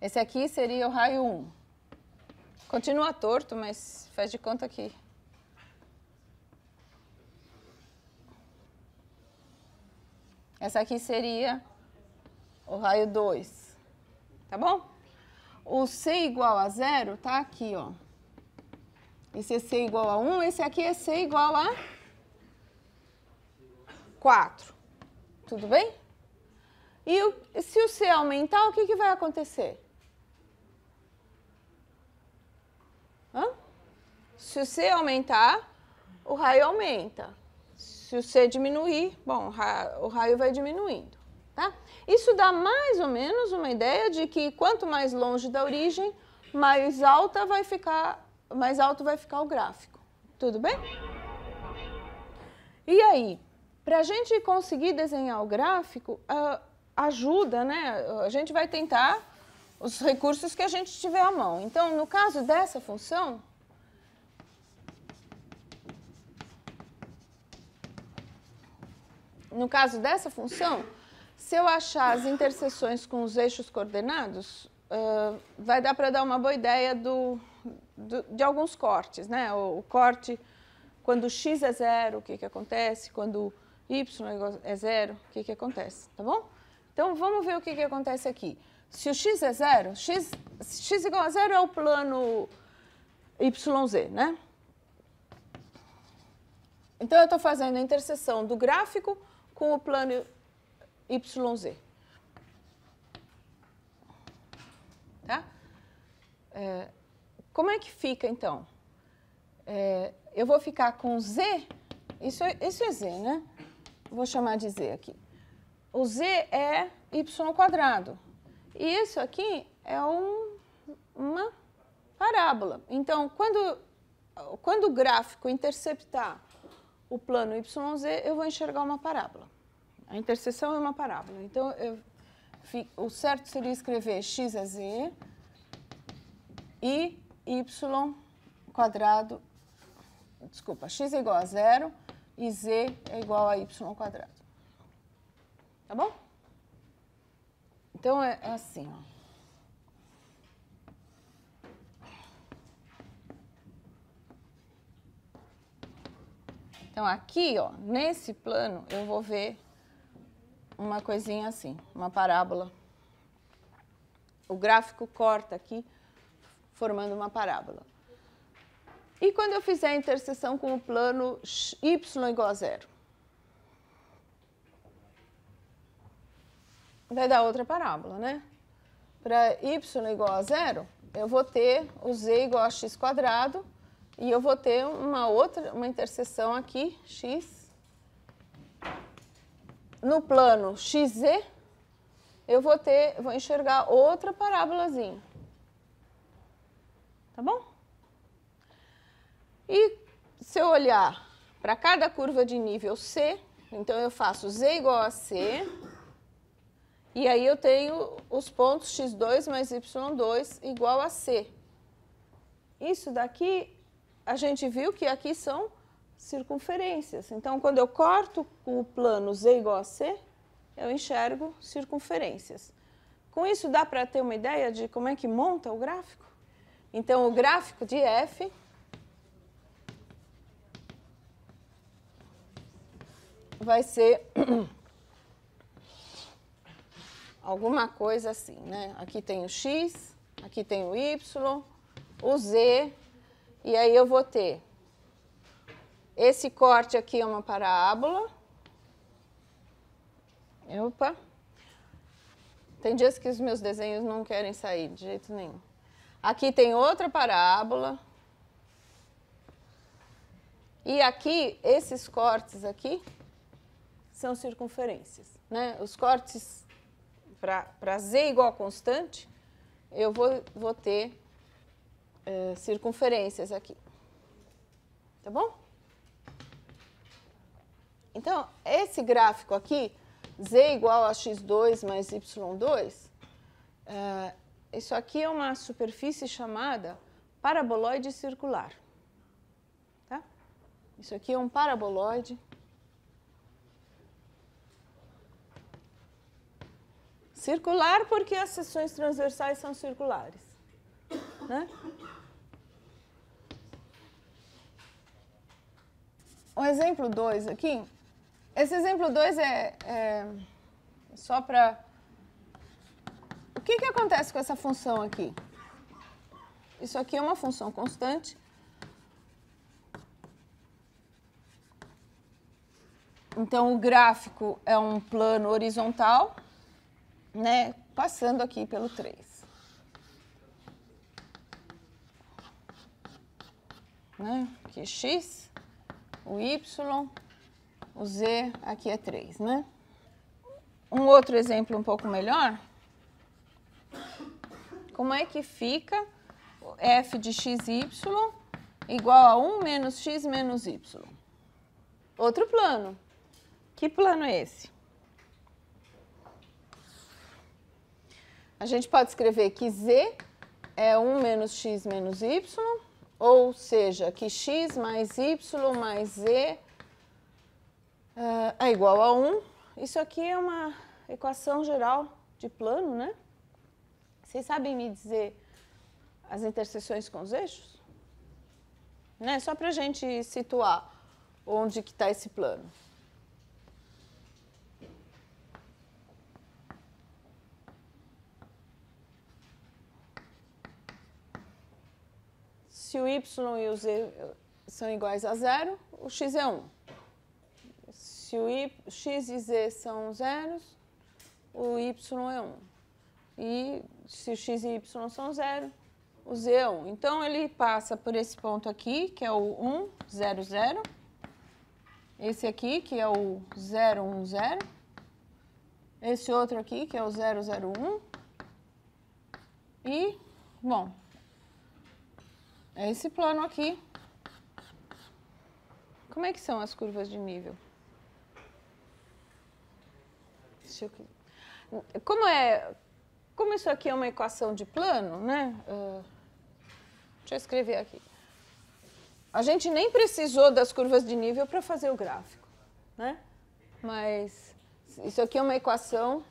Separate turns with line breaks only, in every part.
Esse aqui seria o raio 1. Continua torto, mas faz de conta que... Essa aqui seria o raio 2, tá bom? O C igual a 0 tá aqui, ó. Esse é C igual a 1, esse aqui é C igual a 4. Tudo bem? E se o C aumentar, o que vai acontecer? Se o C aumentar, o raio aumenta. Se o C diminuir, bom, o raio vai diminuindo, tá? Isso dá mais ou menos uma ideia de que quanto mais longe da origem, mais alto vai ficar o gráfico. Tudo bem? E aí, para a gente conseguir desenhar o gráfico, ajuda, né? A gente vai tentar os recursos que a gente tiver à mão. Então, no caso dessa função, se eu achar as interseções com os eixos coordenados, vai dar para dar uma boa ideia de alguns cortes, né? O corte, quando x é 0, o que acontece? Quando y é 0, o que acontece? Tá bom? Então, vamos ver o que acontece aqui. Se o x é 0, x igual a 0 é o plano YZ, né? Então, eu estou fazendo a interseção do gráfico com o plano YZ. Tá? Como é que fica, então? Eu vou ficar com Z, isso é Z, né? Vou chamar de Z aqui. O Z é y². E isso aqui é uma parábola. Então, quando o gráfico interceptar o plano YZ, eu vou enxergar uma parábola. A interseção é uma parábola. Então, o certo seria escrever x é z e y², desculpa, x é igual a 0 e z é igual a y². Tá bom? Então, é assim, ó. Então, aqui, ó, nesse plano, eu vou ver uma coisinha assim, uma parábola. O gráfico corta aqui, formando uma parábola. E quando eu fizer a interseção com o plano y igual a 0? Vai dar outra parábola, né? Para y igual a 0, eu vou ter o z igual a x², e eu vou ter uma interseção aqui, x. No plano xz, eu vou enxergar outra parábolazinha. Tá bom? E se eu olhar para cada curva de nível C, então eu faço z igual a c, e aí eu tenho os pontos x2 mais y2 igual a c. Isso daqui, a gente viu que aqui são circunferências. Então, quando eu corto o plano z igual a c, eu enxergo circunferências. Com isso, dá para ter uma ideia de como é que monta o gráfico? Então, o gráfico de f vai ser alguma coisa assim, né? Aqui tem o x, aqui tem o y, o z, e aí eu vou ter esse corte aqui é uma parábola. Opa! Tem dias que os meus desenhos não querem sair de jeito nenhum. Aqui tem outra parábola. E aqui, esses cortes aqui, são circunferências, né? Os cortes para z igual a constante, eu vou ter circunferências aqui. Tá bom? Então, esse gráfico aqui, z igual a x2 mais y2, isso aqui é uma superfície chamada paraboloide circular. Tá? Isso aqui é um paraboloide Circular porque as seções transversais são circulares, né? O exemplo 2 aqui, esse exemplo 2 é só para... O que acontece com essa função aqui? Isso aqui é uma função constante. Então, o gráfico é um plano horizontal, né, passando aqui pelo 3. Né? Aqui é x, o y, o z, aqui é 3, né? Um outro exemplo um pouco melhor. Como é que fica f de xy igual a 1 menos x menos y? Outro plano. Que plano é esse? A gente pode escrever que z é 1 menos x menos y, ou seja, que x mais y mais z é igual a 1. Isso aqui é uma equação geral de plano, né? Vocês sabem me dizer as interseções com os eixos? Né? Só para a gente situar onde que está esse plano. Se o y e o z são iguais a 0, o x é 1. Se o x e z são zeros, o y é 1. E se o x e y são 0, o z é 1. Então, ele passa por esse ponto aqui, que é o 1, 0, 0. Esse aqui, que é o 0, 1, 0. Esse outro aqui, que é o 0, 0, 1. E, bom, é esse plano aqui. Como é que são as curvas de nível? Como isso aqui é uma equação de plano, né? Deixa eu escrever aqui. A gente nem precisou das curvas de nível para fazer o gráfico, né? Mas isso aqui é uma equação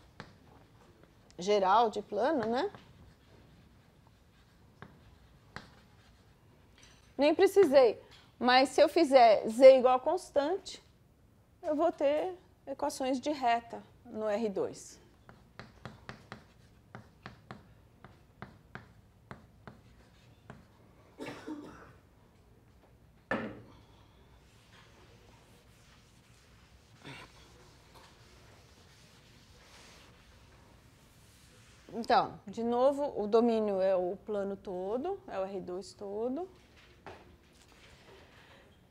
geral de plano, né? Nem precisei. Mas se eu fizer z igual a constante, eu vou ter equações de reta no R2. Então, de novo, o domínio é o plano todo, é o R2 todo.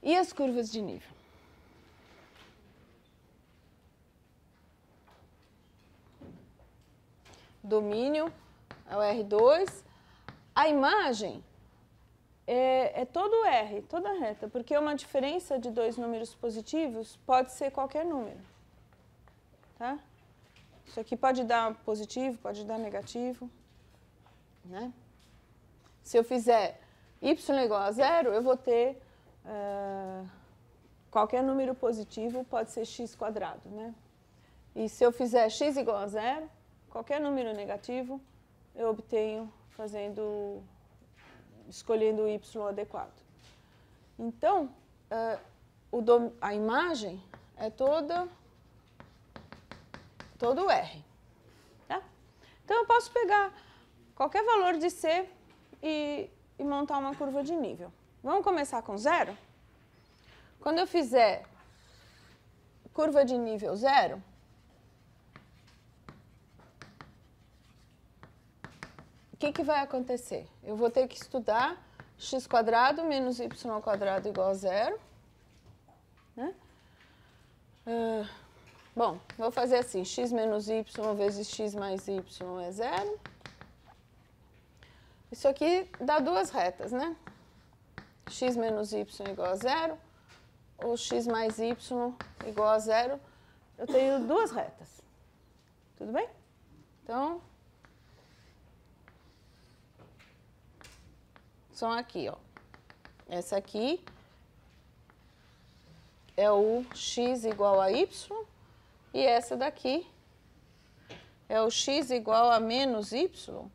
E as curvas de nível? Domínio é o R2. A imagem é todo R, toda reta, porque uma diferença de dois números positivos pode ser qualquer número. Tá? Isso aqui pode dar positivo, pode dar negativo. Né? Se eu fizer y igual a 0, eu vou ter qualquer número positivo pode ser x quadrado. Né? E se eu fizer x igual a 0, qualquer número negativo, eu obtenho escolhendo o y adequado. Então, a imagem é todo R. Tá? Então, eu posso pegar qualquer valor de C e montar uma curva de nível. Vamos começar com 0? Quando eu fizer curva de nível 0, o que vai acontecer? Eu vou ter que estudar x² menos y² igual a 0. Né? Bom, vou fazer assim, x menos y vezes x mais y é 0. Isso aqui dá duas retas, né? X menos y igual a 0, ou x mais y igual a 0. Eu tenho duas retas. Tudo bem? Então, são aqui, ó. Essa aqui é o x igual a y, e essa daqui é o x igual a menos y.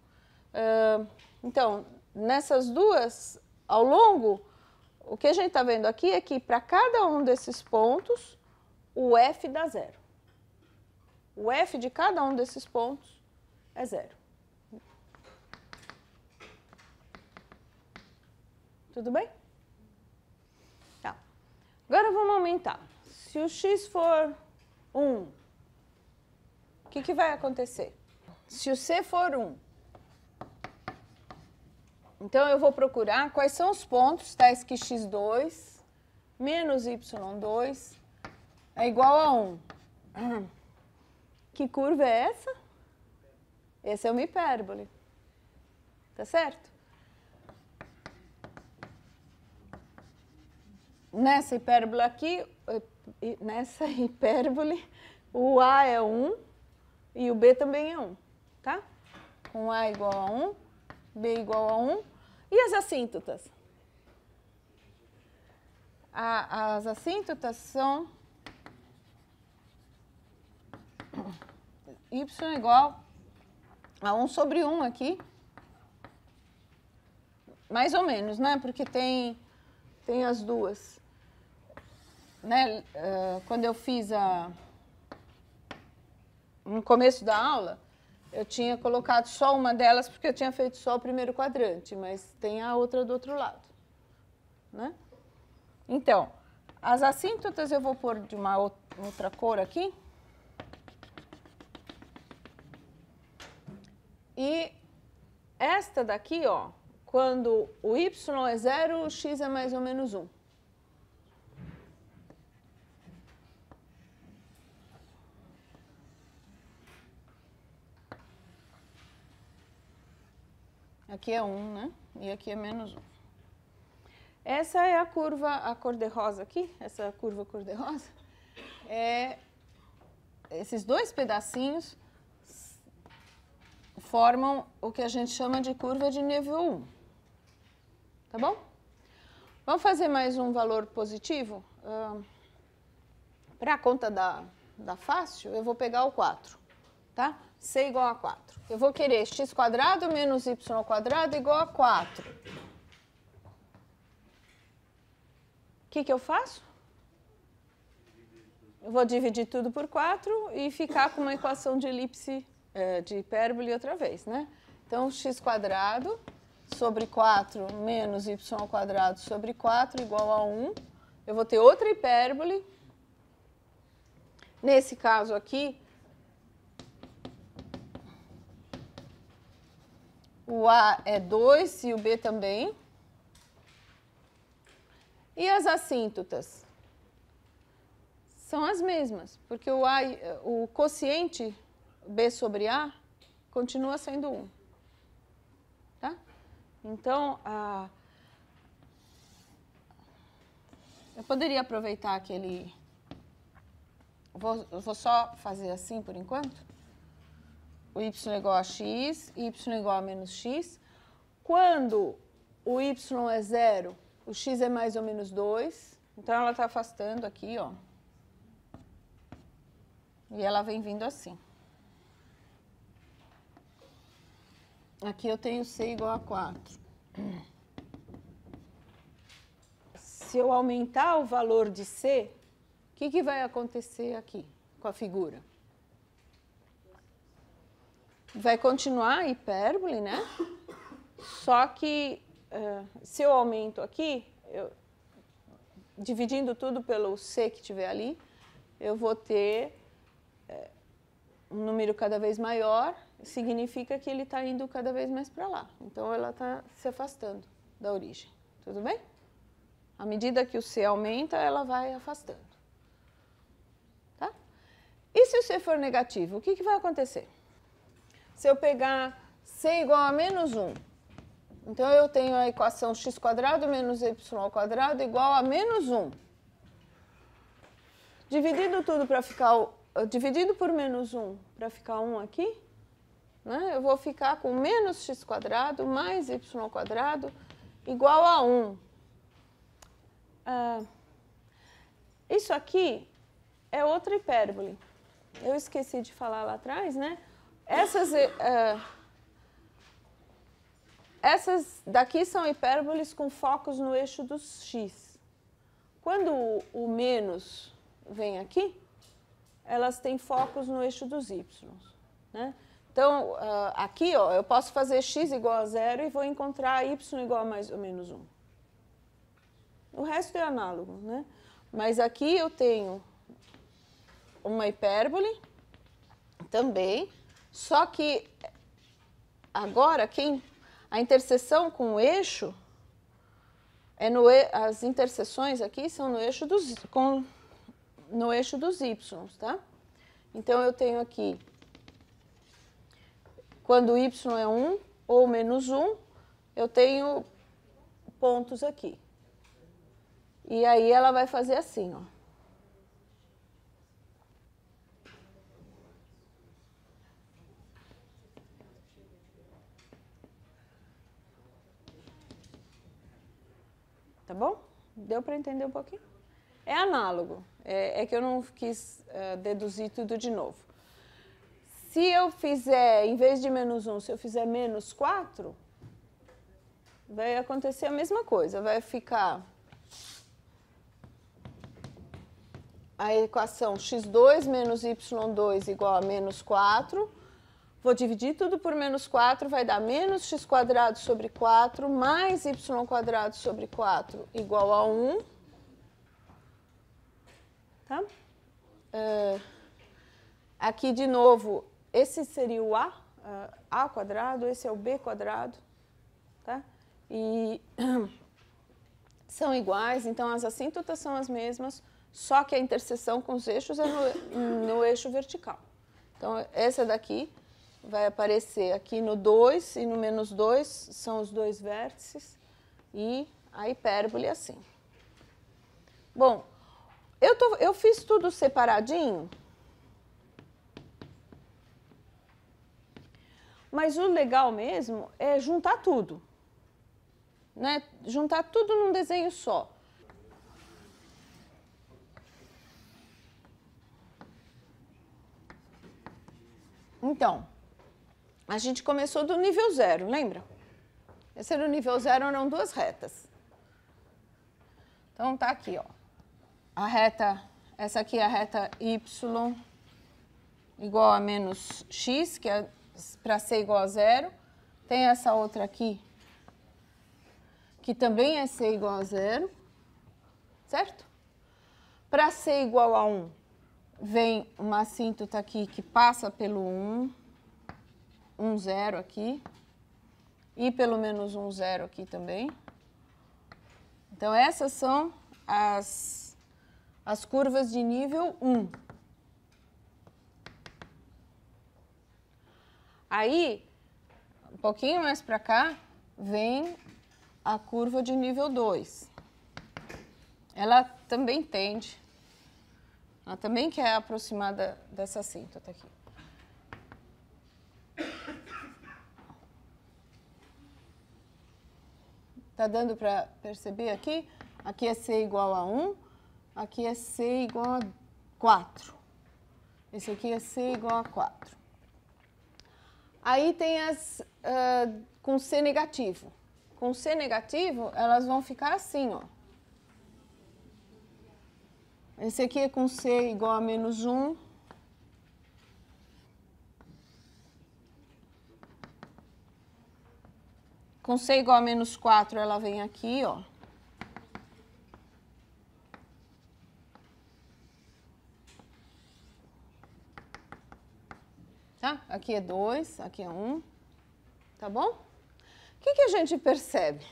Então, nessas duas, ao longo, o que a gente está vendo aqui é que para cada um desses pontos, o f dá zero. O f de cada um desses pontos é zero. Tudo bem? Tá. Agora vamos aumentar. Se o x for 1, o que vai acontecer? Se o c for 1, então eu vou procurar quais são os pontos tais que x2 menos y2 é igual a 1. Que curva é essa? Essa é uma hipérbole. Tá certo? Nessa hipérbole aqui, o A é 1 e o B também é 1, tá? Com A igual a 1, B igual a 1. E as assíntotas? As assíntotas são y igual a 1 sobre 1 aqui. Mais ou menos, né? Porque tem as duas. Né? Quando eu fiz no começo da aula, eu tinha colocado só uma delas porque eu tinha feito só o primeiro quadrante, mas tem a outra do outro lado. Né? Então, as assíntotas eu vou pôr de uma outra cor aqui. E esta daqui, ó, quando o y é 0, o x é mais ou menos 1. Aqui é 1, né? E aqui é menos 1. Essa é a curva, a cor-de-rosa aqui, essa curva cor-de-rosa. Esses dois pedacinhos formam o que a gente chama de curva de nível 1. Tá bom? Vamos fazer mais um valor positivo? Para a conta da fácil, eu vou pegar o 4. Tá? C igual a 4. Eu vou querer x² menos y² igual a 4. O que eu faço? Eu vou dividir tudo por 4 e ficar com uma equação de elipse, de hipérbole outra vez, né? Então, x² sobre 4 menos y² sobre 4 igual a 1. Eu vou ter outra hipérbole. Nesse caso aqui, o A é 2 e o B também. E as assíntotas? São as mesmas, porque o quociente B sobre A continua sendo 1. Tá? Então, eu poderia aproveitar aquele... Vou só fazer assim por enquanto. O y é igual a x, y é igual a menos x. Quando o y é 0, o x é mais ou menos 2. Então, ela está afastando aqui, ó. E ela vem vindo assim. Aqui eu tenho c igual a 4. Se eu aumentar o valor de c, o que vai acontecer aqui com a figura? Vai continuar a hipérbole, né? Só que se eu aumento aqui, dividindo tudo pelo c que tiver ali, eu vou ter um número cada vez maior, significa que ele está indo cada vez mais para lá. Então, ela está se afastando da origem. Tudo bem? À medida que o c aumenta, ela vai afastando. Tá? E se o c for negativo, o que vai acontecer? Se eu pegar c igual a menos 1, então eu tenho a equação x² menos y² igual a menos 1. Dividindo tudo para ficar... Dividido por menos 1 para ficar 1 aqui, né? Eu vou ficar com menos x² mais y² igual a 1. Isso aqui é outra hipérbole. Eu esqueci de falar lá atrás, né? Essas daqui são hipérboles com focos no eixo dos x. Quando o menos vem aqui, elas têm focos no eixo dos y, né? Então, aqui, ó, eu posso fazer x igual a 0 e vou encontrar y igual a mais ou menos 1. O resto é análogo, né? Mas aqui eu tenho uma hipérbole também, só que agora a interseção com o eixo as interseções aqui são no eixo dos y, tá? Então eu tenho aqui, quando y é 1 ou menos 1, eu tenho pontos aqui. E aí ela vai fazer assim, ó. Tá bom? Deu para entender um pouquinho? É análogo. É que eu não quis deduzir tudo de novo. Se eu fizer, em vez de menos 1, se eu fizer menos 4, vai acontecer a mesma coisa. Vai ficar a equação x2 menos y2 igual a menos 4. Vou dividir tudo por menos 4, vai dar menos x² sobre 4 mais y² sobre 4 igual a 1. Tá? Aqui, de novo, esse seria o a quadrado, esse é o b quadrado. Tá? E são iguais, então as assíntotas são as mesmas, só que a interseção com os eixos é no eixo vertical. Então, essa daqui vai aparecer aqui no 2 e no menos 2, são os dois vértices, e a hipérbole assim. Bom, eu fiz tudo separadinho, mas o legal mesmo é juntar tudo, né? Juntar tudo num desenho só. Então, a gente começou do nível 0, lembra? Esse era o nível 0, eram duas retas. Então, tá aqui, ó. A reta, essa aqui é a reta y igual a menos x, que é para c igual a 0. Tem essa outra aqui, que também é c igual a 0, certo? Para c igual a 1, vem uma assíntota aqui que passa pelo 1, 0 aqui, e pelo menos 0 aqui também. Então, essas são as curvas de nível 1. Aí, um pouquinho mais para cá, vem a curva de nível 2. Ela também tende, ela também quer aproximar dessa assíntota aqui. Tá dando para perceber aqui? Aqui é c igual a 1, aqui é c igual a 4. Esse aqui é c igual a 4. Aí tem as com c negativo. Com c negativo, elas vão ficar assim, ó. Esse aqui é com c igual a menos 1. Com c igual a menos 4, ela vem aqui, ó. Tá? Aqui é 2, aqui é 1. Tá bom? O que a gente percebe?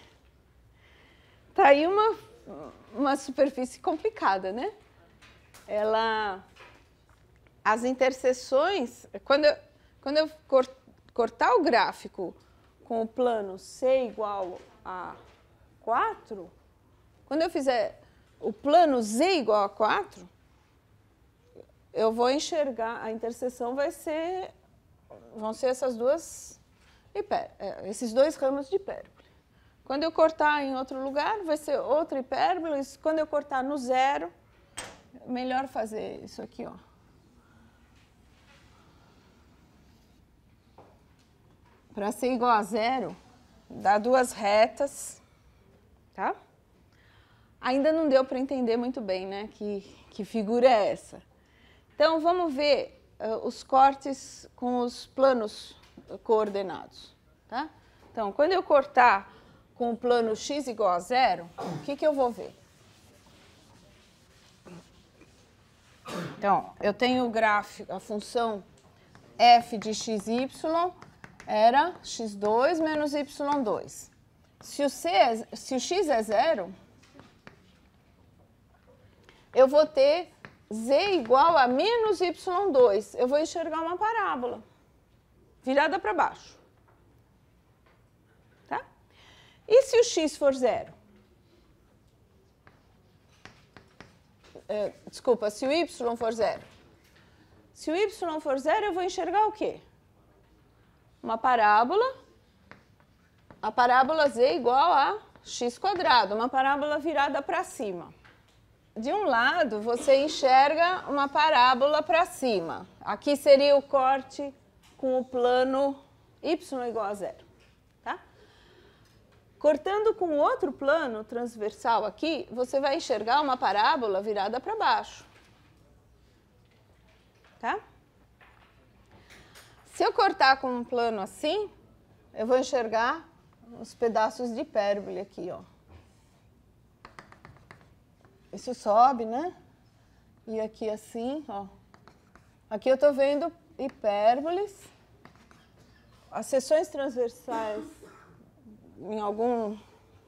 Tá aí uma superfície complicada, né? As interseções, quando eu cortar o gráfico com o plano c igual a 4, quando eu fizer o plano z igual a 4, eu vou enxergar, a interseção vão ser essas esses dois ramos de hipérbole. Quando eu cortar em outro lugar, vai ser outra hipérbole. Quando eu cortar no 0, é melhor fazer isso aqui, ó. para ser igual a zero, dá duas retas, tá? Ainda não deu para entender muito bem, né? Que figura é essa? Então, vamos ver os cortes com os planos coordenados, tá? Então, quando eu cortar com o plano x igual a zero, o que eu vou ver? Então, eu tenho o gráfico, a função f de xy era x2 menos y2. Se o x é zero, eu vou ter z igual a menos y2. Eu vou enxergar uma parábola virada para baixo. Tá? E se o x for zero? Desculpa, se o y for zero. Se o y for zero, eu vou enxergar o quê? Uma parábola. A parábola z igual a x², uma parábola virada para cima. De um lado, você enxerga uma parábola para cima. Aqui seria o corte com o plano y igual a zero. Tá? Cortando com outro plano transversal aqui, você vai enxergar uma parábola virada para baixo. Tá? Se eu cortar com um plano assim, eu vou enxergar os pedaços de hipérbole aqui, ó. Isso sobe, né? E aqui assim, ó. Aqui eu estou vendo hipérboles. As seções transversais,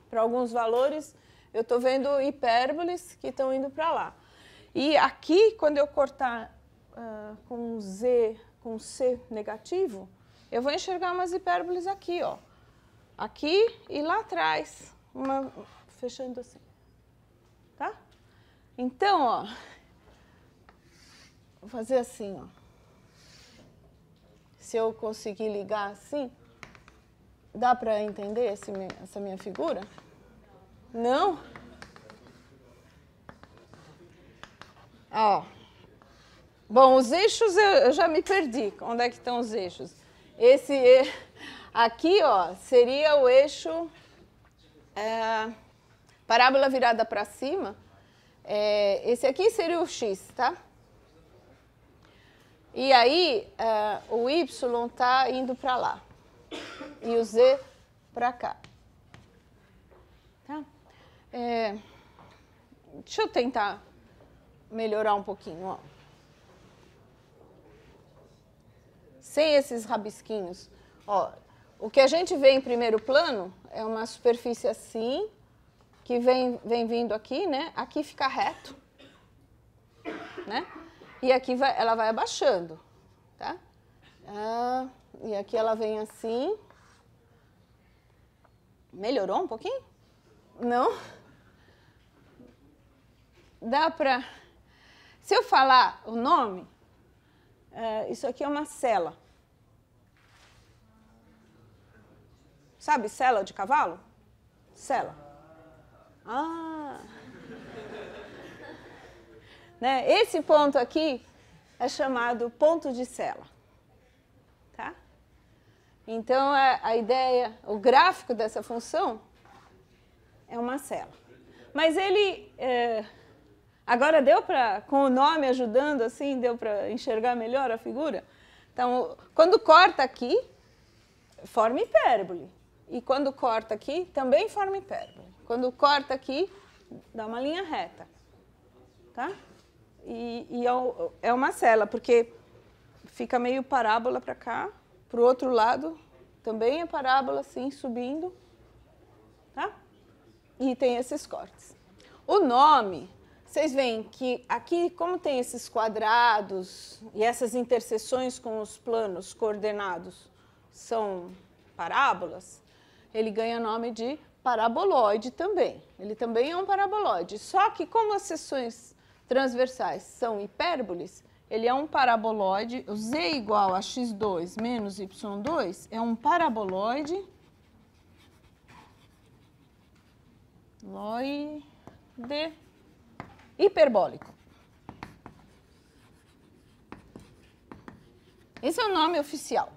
para alguns valores, eu estou vendo hipérboles que estão indo para lá. E aqui, quando eu cortar com z, com c negativo, eu vou enxergar umas hipérboles aqui, ó. Aqui e lá atrás, fechando assim. Tá? Então, ó, vou fazer assim, ó. Se eu conseguir ligar assim, dá para entender essa minha figura? Não? Ó. Bom, os eixos eu já me perdi. Onde é que estão os eixos? Aqui, ó, seria o eixo parábola virada para cima. Esse aqui seria o x, tá? E aí, o y está indo para lá. E o z para cá. Tá? Deixa eu tentar melhorar um pouquinho, ó. Sem esses rabisquinhos. Ó, o que a gente vê em primeiro plano é uma superfície assim, que vem vindo aqui, né? Aqui fica reto, né? E aqui ela vai abaixando, tá? E aqui ela vem assim. Melhorou um pouquinho? Não? Dá para... Se eu falar o nome, isso aqui é uma sela. Sabe sela de cavalo? Sela. Né? Esse ponto aqui é chamado ponto de sela. Tá? Então, a ideia, o gráfico dessa função é uma sela. Mas ele, agora deu para, com o nome ajudando, assim, deu para enxergar melhor a figura? Então, quando corta aqui, forma hipérbole. E quando corta aqui, também forma hipérbole. Quando corta aqui, dá uma linha reta. Tá? E é uma sela, porque fica meio parábola para cá, para o outro lado também é parábola assim, subindo. Tá? E tem esses cortes. O nome, vocês veem que aqui, como tem esses quadrados e essas interseções com os planos coordenados são parábolas, ele ganha nome de paraboloide também. Ele também é um paraboloide. Só que como as seções transversais são hipérboles, ele é um paraboloide. O z igual a x2 menos y2 é um paraboloide hiperbólico. Esse é o nome oficial.